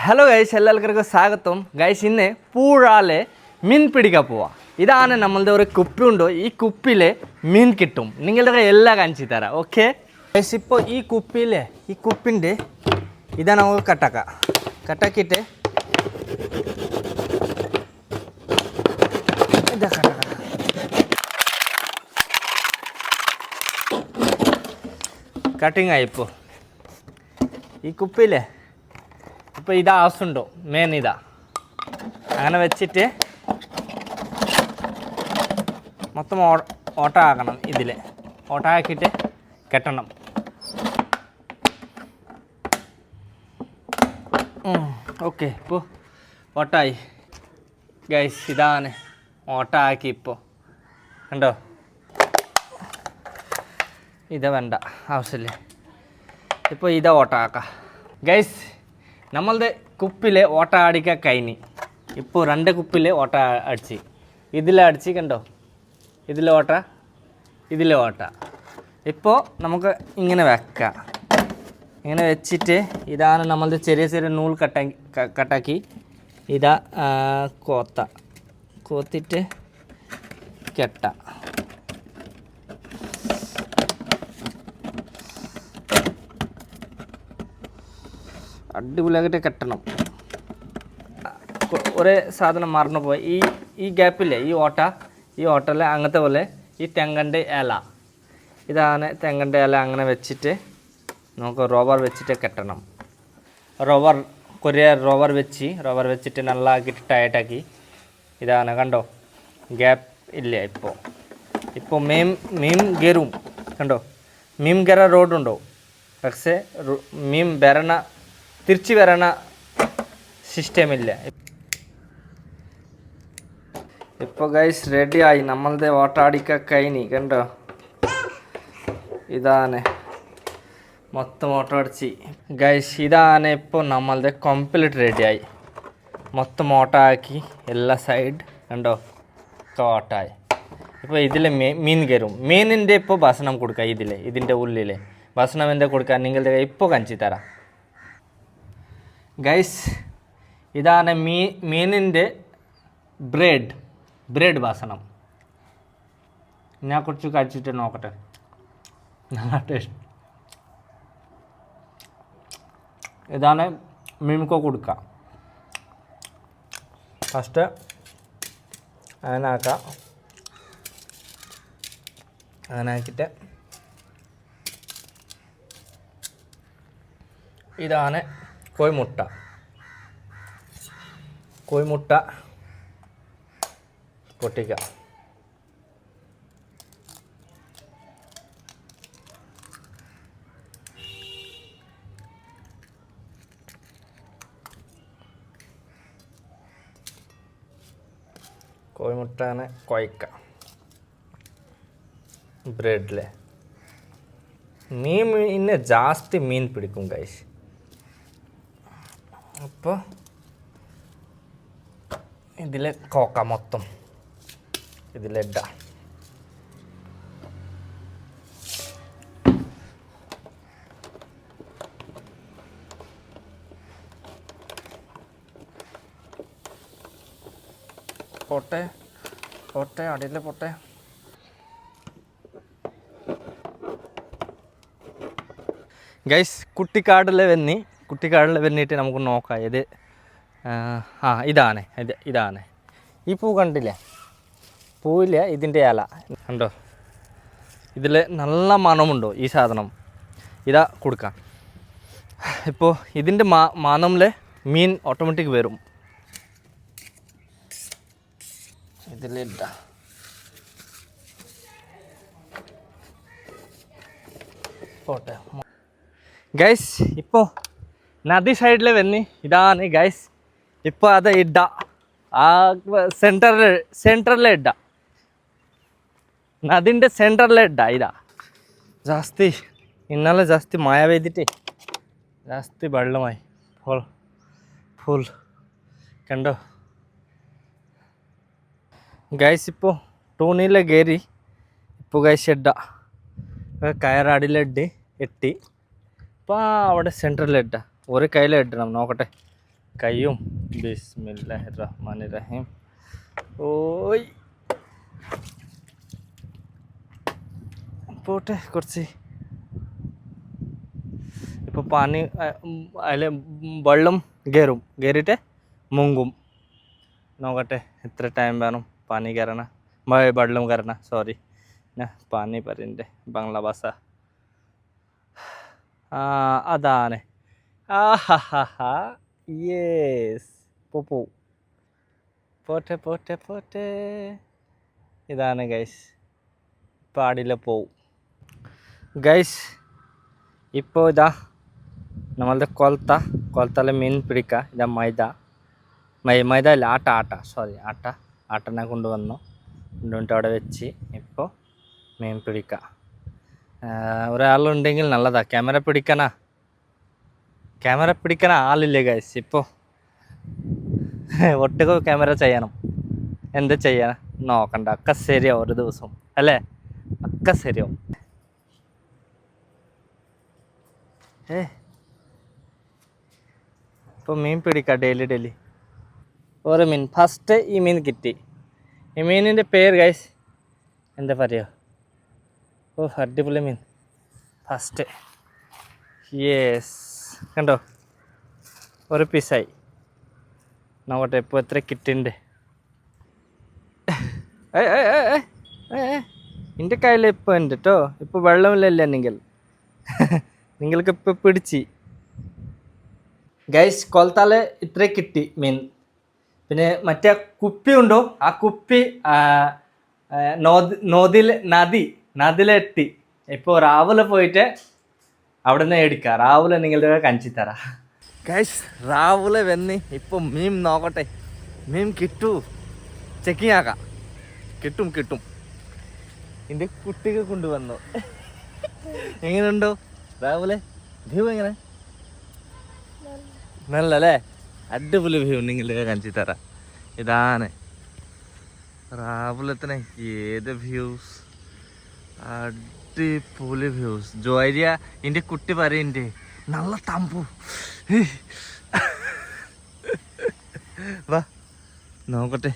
Hello guys, എല്ലാവർക്കും സ്വാഗതം. Guys, ഇന്ന് പൂഴാലെ മീൻ പിടിക്കാൻ പോവാം. ഇതാണ് നമ്മളുടെ ഒരു കുപ്പി ഉണ്ടോ, ഈ കുപ്പിയിൽ മീൻ കിട്ടും. നിങ്ങളുടെ എല്ലാം കാണിച്ചു തരാം. ഓക്കെ ഗൈസ്, ഇപ്പോൾ ഈ കുപ്പിയിലെ ഈ കുപ്പിൻ്റെ ഇതാണ് നമുക്ക് കട്ടാക്കിയിട്ട് ഇതാ കട്ടിങ് ആയി. ഇപ്പോൾ ഈ കുപ്പിയിലെ ഇപ്പോൾ ഇതാ ആവശ്യമുണ്ടോ, മെയിൻ ഇതാ അങ്ങനെ വെച്ചിട്ട് മൊത്തം ഓട്ട ആക്കണം. ഇതിൽ ഓട്ട ആക്കിയിട്ട് കെട്ടണം. ഓക്കെ, ഇപ്പോൾ ഓട്ടായി ഗൈസ്. ഇതാണ് ഓട്ട ആക്കി. ഇപ്പോൾ കണ്ടോ, ഇതാ വേണ്ട ആവശ്യമില്ല. ഇപ്പോൾ ഇതാ ഓട്ട ആക്കാം ഗൈസ്. നമ്മളുടെ കുപ്പിലെ ഓട്ട അടിക്കാൻ കഴിഞ്ഞ്. ഇപ്പോൾ 2 കുപ്പിലെ ഓട്ട അടിച്ച്. ഇതിലടിച്ച് കണ്ടോ, ഇതിലെ ഓട്ട, ഇതിലെ ഓട്ട. ഇപ്പോൾ നമുക്ക് ഇങ്ങനെ വെക്കാം. ഇങ്ങനെ വെച്ചിട്ട് ഇതാണ് നമ്മളുടെ ചെറിയ ചെറിയ നൂൽ കട്ടാക്കി ഇതാ കോത്തിട്ട് കെട്ടാം. അടിപൊളിയായിട്ട് കെട്ടണം. ഒരേ സാധനം മറന്നു പോയി. ഈ ഗ്യാപ്പില്ലേ, ഈ ഓട്ടയിൽ അങ്ങനത്തെ പോലെ ഈ തെങ്ങൻ്റെ ഇല, ഇതാണ് തെങ്ങൻ്റെ ഇല. അങ്ങനെ വെച്ചിട്ട് നമുക്ക് റബ്ബർ വെച്ചിട്ട് കെട്ടണം. റബ്ബർ വെച്ചിട്ട് നല്ല ആക്കിയിട്ട് ടൈറ്റാക്കി. ഇതാണ് കണ്ടോ, ഗ്യാപ്പ് ഇല്ല. ഇപ്പോൾ മീൻ ഗെറും കണ്ടോ, മീൻ ഗെറ റോഡുണ്ടോ, പക്ഷേ മീൻ തിരിച്ച് വരണ സിസ്റ്റം ഇല്ല. ഇപ്പോൾ ഗൈസ് റെഡിയായി നമ്മളുടെ ഓട്ട അടിക്കാൻ കഴിഞ്ഞ്. കണ്ടോ, ഇതാണ് മൊത്തം ഓട്ട അടിച്ച് ഗൈസ്. ഇതാണ് ഇപ്പോൾ നമ്മളുടെ കംപ്ലീറ്റ് റെഡിയായി. മൊത്തം ഓട്ട ആക്കി എല്ലാ സൈഡ് കണ്ടോ ഓട്ടായി. ഇപ്പോൾ ഇതിൽ മീൻ കയറും. മീനിൻ്റെ ഇപ്പോൾ ഭക്ഷണം കൊടുക്കുക. ഇതിൻ്റെ ഉള്ളിൽ ഭക്ഷണം എന്താ കൊടുക്കുക, നിങ്ങളുടെ ഇപ്പോൾ കാണിച്ചു തരാം ഗൈസ്. ഇതാണ് മീനിൻ്റെ ബ്രെഡ് ഭക്ഷണം. ഞാൻ കുറച്ച് കഴിച്ചിട്ട് നോക്കട്ടെ. നല്ല ടേസ്റ്റ്. ഇതാണ് മീൻകോ കൊടുക്കുക. ഫസ്റ്റ് അങ്ങനെ ആക്കാം. അങ്ങനെ ആക്കിയിട്ട് ഇതാണ് കോഴിമുട്ട പൊട്ടിക്കുക. കോഴിമുട്ടനെ കുഴക്കുക ബ്രെഡിൽ. മീനിനെ ജാസ്തി മീൻ പിടിക്കും ഗൈസ്. അപ്പോൾ ഇതിൽ കോക്ക മൊത്തം ഇതിലിടാം. പൊട്ടെ അടിയിൽ പൊട്ടെ. ഗൈസ്, കുട്ടിക്കാടിൽ വന്നിട്ട് നമുക്ക് നോക്കാം. ഇത് ഇതാണ് ഈ പൂ കണ്ടില്ലേ, പൂവില്ല, ഇതിൻ്റെ ഇല കണ്ടോ. ഇതിൽ നല്ല മണമുണ്ടോ ഈ സാധനം. ഇതാ കൊടുക്കാം. ഇപ്പോൾ ഇതിൻ്റെ മണമിൽ മീൻ ഓട്ടോമാറ്റിക് വരും. ഇതിലിടാ. പോട്ടെ ഗൈസ്. ഇപ്പോൾ നദി സൈഡിൽ വന്ന് ഇതാണ് ഗൈസ്. ഇപ്പോൾ അത് ഇടാം. ആ സെൻറ്ററിൽ ഇടാം. നദിൻ്റെ സെൻറ്ററിൽ ഇടാം. ഇതാ ഇന്നലെ ಜಾಸ್ತಿ മഴ പെയ്തിട്ട് ಜಾಸ್ತಿ വെള്ളമായി ഫുൾ കണ്ടോ ഗൈസ്. ഇപ്പോൾ ടൂണിലെ കയറി. ഇപ്പോൾ ഗൈസ് ഇടാം. കയറാടിലിട്ട് എട്ടി. ഇപ്പോൾ അവിടെ സെൻറ്ററിൽ ഇട്ടാൽ ഒരു കയ്യിൽ ഇടണം. നോക്കട്ടെ കയ്യും. ബിസ്മില്ലാഹിർ റഹ്മാനിർ റഹീം. ഓയ് പോട്ടെ കുറച്ച്. ഇപ്പോൾ പാനി അതിൽ വെള്ളം കയറിയിട്ട് മുങ്ങും. നോക്കട്ടെ എത്ര ടൈം വേണം പാനി കയറണ, വെള്ളം കയറണ. സോറി, പാനി പറയണ്ടേ ബംഗ്ലാ ഭാഷ. അതാണ്. ആഹാ യെസ്. പോട്ടെ പോട്ടെ പോട്ടെ. ഇതാണ് ഗൈസ്, പാടില്ല പോവും ഗൈസ്. ഇപ്പോൾ ഇതാ നമ്മളുടെ കൊലത്തല മീൻ പിടിക്കുക. ഇതാ മൈദ അല്ല, ആട്ടനെ കൊണ്ടുവന്നിട്ട് അവിടെ വെച്ച് ഇപ്പോൾ മീൻ പിടിക്കുക. ഒരാളുണ്ടെങ്കിൽ നല്ലതാ. ക്യാമറ പിടിക്കണ ആളില്ലേ ഗൈസ് ഇപ്പോൾ. ഒട്ടുക ക്യാമറ ചെയ്യണം. എന്താ ചെയ്യാൻ നോക്കണ്ട, ഒക്കെ ശരിയാവും ഒരു ദിവസം അല്ലേ, ഒക്കെ ശരിയാവും. ഇപ്പോൾ മീൻ പിടിക്കുക ഡെയിലി ഒരു മീൻ. ഫസ്റ്റ് ഈ മീൻ കിട്ടി. ഈ മീനിൻ്റെ പേര് ഗൈസ് എന്താ പറയുക? അടിപൊളി മീൻ. ഫസ്റ്റ് യെസ്, കണ്ടോ ഒരു പീസായി. നോക്കട്ടെ ഇപ്പോൾ എത്ര കിട്ടിണ്ട്. എൻ്റെ കയ്യിൽ ഇപ്പോൾ ഉണ്ട് കേട്ടോ. ഇപ്പോൾ വെള്ളമില്ലല്ലേ നിങ്ങൾക്ക് ഇപ്പോൾ പിടിച്ച് ഗൈസ്. കൊലത്താല് ഇത്ര കിട്ടി മീൻ. പിന്നെ മറ്റേ കുപ്പി ഉണ്ടോ, ആ കുപ്പി നദിയിലെത്തി. ഇപ്പോൾ രാവിലെ പോയിട്ട് അവിടെ നിന്ന് എടുക്കാം. രാവിലെ നിങ്ങളുടെ കഞ്ചി തരാം ഗൈസ്. രാവിലെ വന്ന് ഇപ്പോൾ മീൻ നോക്കട്ടെ, മീൻ ചെക്കിങ് ആക്കാം. കിട്ടും. എൻ്റെ കുട്ടികൾ കൊണ്ടുവന്നു. എങ്ങനെയുണ്ടോ രാവിലെ വ്യൂ? എങ്ങനെ നല്ലല്ലേ? അടിപൊളി വ്യൂ. നിങ്ങളുടെ കാണിച്ചു തരാം. ഇതാണ് രാവിലെ തന്നെ ഏത് വ്യൂസ്, അടിപൊളി വ്യൂസ്. ജോയ എൻ്റെ കുട്ടി പറയണ്ടേ നല്ല തമ്പു. വാ നോക്കട്ടെ.